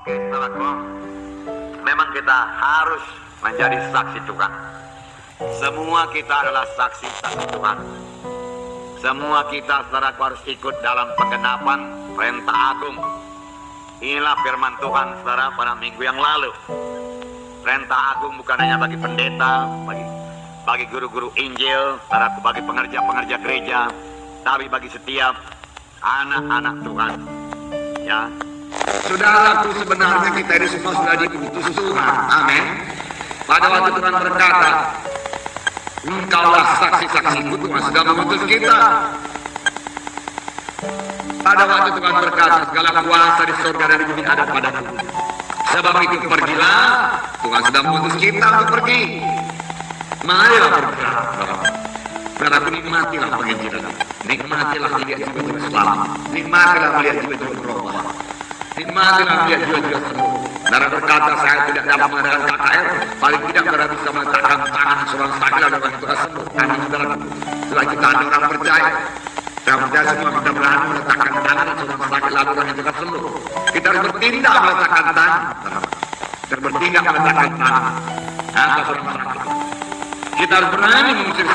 Oke, saudaraku, memang kita harus menjadi saksi Tuhan. Semua kita adalah saksi-saksi Tuhan. Semua kita, saudaraku, harus ikut dalam penggenapan perintah agung. Inilah firman Tuhan, saudara, pada minggu yang lalu. Perintah agung bukan hanya bagi pendeta, bagi guru-guru Injil, saudaraku, bagi pengerja-pengerja gereja, tapi bagi setiap anak-anak Tuhan. Ya, saudaraku, sebenarnya kita ini semua sudah diutus Tuhan. Amin. Pada waktu Tuhan berkata, engkaulah saksi-saksiku, Tuhan sudah mengutus kita. Pada waktu Tuhan berkata, segala kuasa di surga dan di bumi ada padaku. Sebab itu pergilah, Tuhan sudah mengutus kita untuk pergi. Marilah bergerak. Saudaraku, nikmatilah penginjilan. Nikmatilah melihat jiwa-jiwa selamat. Nikmatilah melihat jiwa-jiwa berubah. Nikmatilah melihat jiwa-jiwa sembuh. Saudara berkata, saya tidak dapat mengadakan KKR, paling tidak saudara bisa meletakkan tangan seorang sakit dan orang itu sembuh. Karena saudara, setelah kita ada orang percaya, saya percaya semua kita berani meletakkan tangan seorang sakit lalu orang itu sembuh. Kita harus bertindak meletakkan tangan. Kita harus bertindak meletakkan tangan atas orang sakit. Kita harus berani mengusir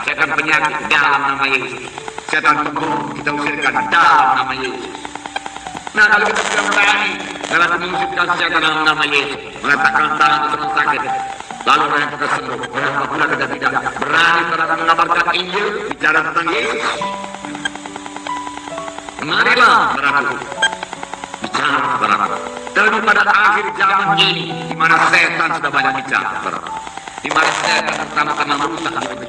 setan penyakit dalam nama Yesus. Setan pembunuh kita usirkan dalam nama Yesus. Nah, kalau kita tidak berani dalam mengusirkan setan dalam nama Yesus, meletakkan tangan ke orang sakit, lalu orang yang kita sembuh, kenapa pula kita tidak berani dalam mengabarkan Injil, bicara tentang Yesus? Marilah, saudaraku, bicara, saudaraku. Terlebih pada akhir zaman ini, di mana setan sudah banyak bicara, saudaraku. Di mana setan pertama-tama merusak hidup.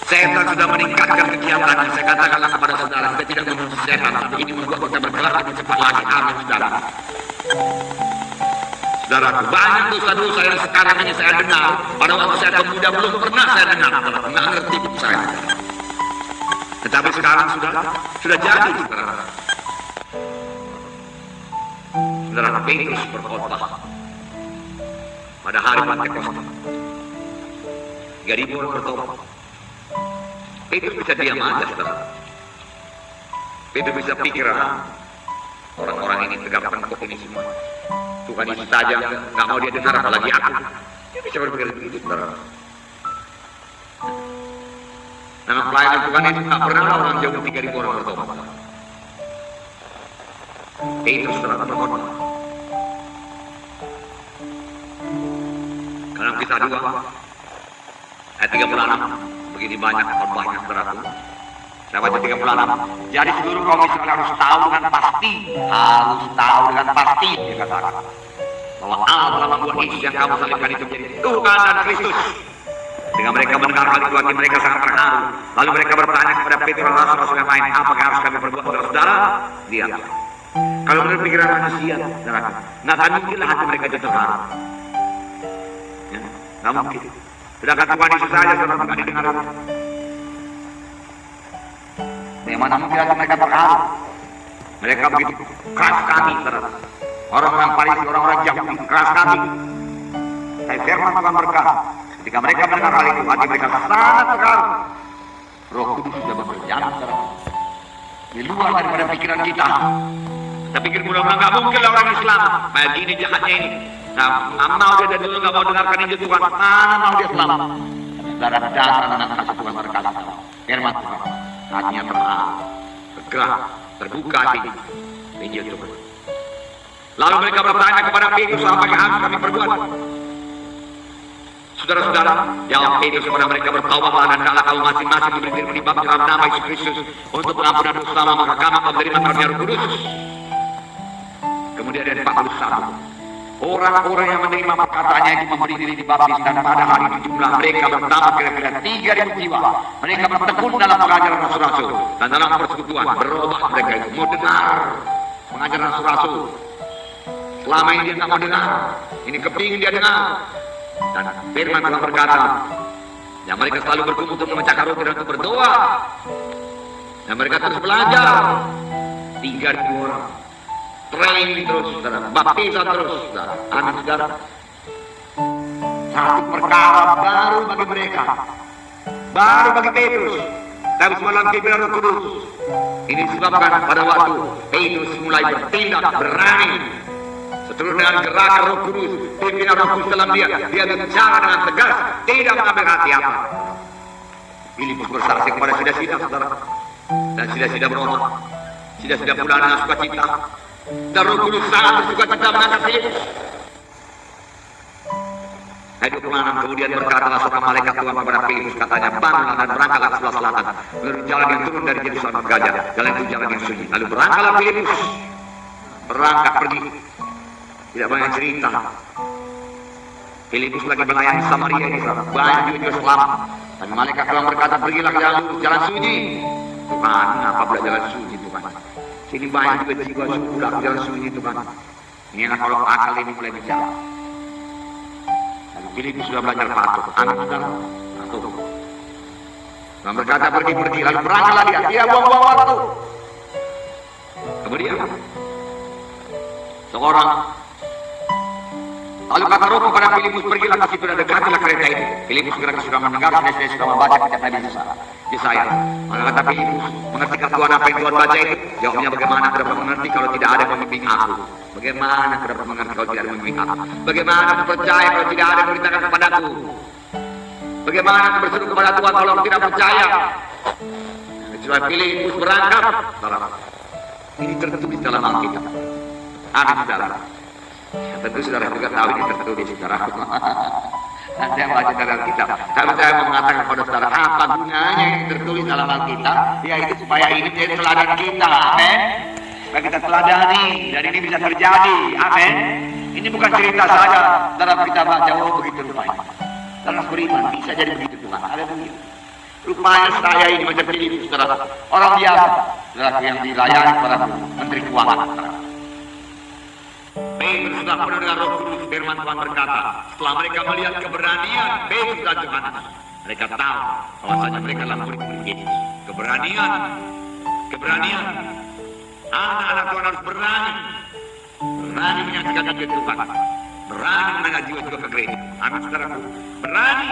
Setan sudah meningkatkan kegiatannya. Saya katakanlah kepada saudara, kita tidak membunuh setan, tapi ini membuat kita bergerak lebih cepat lagi. Amin, saudara. Saudaraku, banyak dosa-dosa yang sekarang ini saya dengar. Pada waktu saya pemuda belum pernah saya dengar, nggak ngerti pun saya. Tetapi sekarang sudah jadi, saudara. Saudara Petrus berkhotbah pada hari Pentakosta. 3.000 orang bertobat. Petrus bisa diam aja, saudara. Petrus bisa pikir, orang-orang ini tegak tengkuk ini semua. Tuhan Yesus saja nggak mau dia dengar, apalagi aku. Dia bisa berpikir begitu, saudara. Nama pelayanan Tuhan itu nggak pernah orang jauh 3.000 orang bertobat. Petrus telah berkhotbah. Dalam Kisah 2 ayat 36, begini banyak khotbahnya, saudaraku. Saya baca 36. Jadi seluruh kaum Israel harus tahu dengan pasti, dia katakan, bahwa Allah telah membuat Yesus yang kamu salibkan itu menjadi Tuhan dan Kristus. Dengan mereka mendengar hal itu, hati mereka sangat terharu. Lalu mereka bertanya kepada Petrus dan rasul-rasul yang lain, apakah harus kami perbuat, saudara? Lihat, kalau menurut pikiran manusia, saudaraku, nggak akan mungkinlah hati mereka itu terharu. Nggak mungkin. Sedangkan Tuhan Yesus saja saudara tidak didengar. Bagaimana mungkin hati mereka terharu? Mereka begitu keras kami, saudara. Orang-orang Farisi, orang-orang Yahudi keras kami. Saya firman Tuhan berkata, ketika mereka mendengar hal itu, hati mereka sangat terharu. Roh Kudus sudah bekerja, saudara, di luar daripada pikiran kita. Kita pikir mudah-mudahan nggak mungkin lah orang Islam. Begini jahatnya ini. Nah, mau dia dari dulu nggak mau dengarkan Injil Tuhan, mana mau dia selamat? Saudara, dasar anak kasih Tuhan berkata, firman Tuhan, hatinya terharu, bergerak, terbuka hati, Injil Tuhan. Lalu mereka bertanya kepada Petrus, apa yang harus kami perbuat? Saudara-saudara, jawab Petrus kepada mereka, bertaubatlah dan hendaklah kamu masing-masing diberi firman dibaptis dalam nama Yesus Kristus untuk pengampunan dosa, maka kamu akan menerima karunia Roh Kudus. Kemudian ada 41. Orang-orang yang menerima perkataannya itu memberi diri dibaptis, dan pada hari itu jumlah mereka bertambah kira-kira 3.000 jiwa. Mereka bertekun dalam pengajaran rasul-rasul dan dalam persekutuan. Berubah mereka itu mau dengar pengajaran rasul-rasul. Selama ini dia nggak mau dengar, ini kepingin dia dengar. Dan firman Tuhan berkata, yang mereka selalu berkumpul untuk memecahkan roti dan untuk berdoa. Dan mereka terus belajar. 3.000 orang. Training terus, saudara. Baptisan terus, saudara. Amin, saudara. Satu perkara baru bagi mereka, baru bagi Petrus. tapi semalam pimpinan Roh Kudus. Ini disebabkan pada waktu Petrus mulai bertindak berani. Seterusnya dengan gerakan Roh Kudus, pimpinan Roh Kudus dalam dia bicara dengan tegas, tidak mengambil hati apa. Filipus bersaksi kepada sida-sida, saudara, dan sida-sida berdoa, sida-sida pula dengan sukacita, dan Roh Kudus sangat bersukacita mengangkat Filipus. Ayat 26, kemudian berkatalah seorang malaikat Tuhan kepada Filipus, katanya, bangunlah dan berangkatlah ke sebelah selatan, melalui jalan yang turun dari Yerusalem ke Gajah, jalan itu jalan yang sunyi. Lalu berangkatlah Filipus, berangkat pergi, tidak banyak cerita. Filipus lagi melayani Samaria ini, banyak juga selamat. Dan malaikat Tuhan berkata, pergilah ke jalan sunyi. Tuhan, apa pula jalan sunyi Tuhan? Sini banyak juga jiwa sudah ke jalan sunyi Tuhan. Inilah kalau akal ini mulai bicara. Filipus sudah belajar patuh, anak saudara, patuh. Dan berkata pergi, lalu berangkatlah dia buang-buang waktu. Kemudian seorang, lalu kata Roh kepada Filipus, pergilah ke situ dan dekatilah kereta itu. Filipus segera sudah mendengar, sudah membaca kitab Nabi Yesaya. Maka kata Filipus, mengertikah Tuhan apa yang Tuhan baca itu? Jawabnya, bagaimana aku dapat mengerti kalau tidak ada yang membimbing aku? Bagaimana aku dapat mengerti kalau tidak ada yang membimbing aku? Bagaimana aku percaya kalau tidak ada yang memberitakan kepadaku? Bagaimana aku berseru kepada Tuhan kalau aku tidak percaya? Kecuali Filipus berangkat. Ini tertulis dalam Alkitab. Anak saudara, tentu saudara juga tahu ini tertulis, saudara. Nanti yang baca dalam kitab. Tapi saya mau mengatakan kepada saudara, apa gunanya yang tertulis dalam Alkitab? Yaitu supaya ini menjadi teladan kita, amin. Supaya kita teladani, dan ini bisa terjadi, amin. Ini bukan cerita saja dalam kita baca, oh begitu rupanya. Dalam beriman, bisa jadi begitu Tuhan, ada begitu. Rupanya saya ini macam Filipus, saudara. Orang biasa, saudara yang dilayani para menteri keuangan, saudara. Petrus sudah penuh dengan Roh Kudus, firman Tuhan berkata, setelah mereka melihat keberanian Petrus dan Yohanes, mereka tahu bahwasanya mereka adalah murid-murid Yesus. Keberanian. Anak-anak Tuhan harus berani menyaksikan Tuhan, berani menangani jiwa-jiwa ke gereja. Anak saudaraku, berani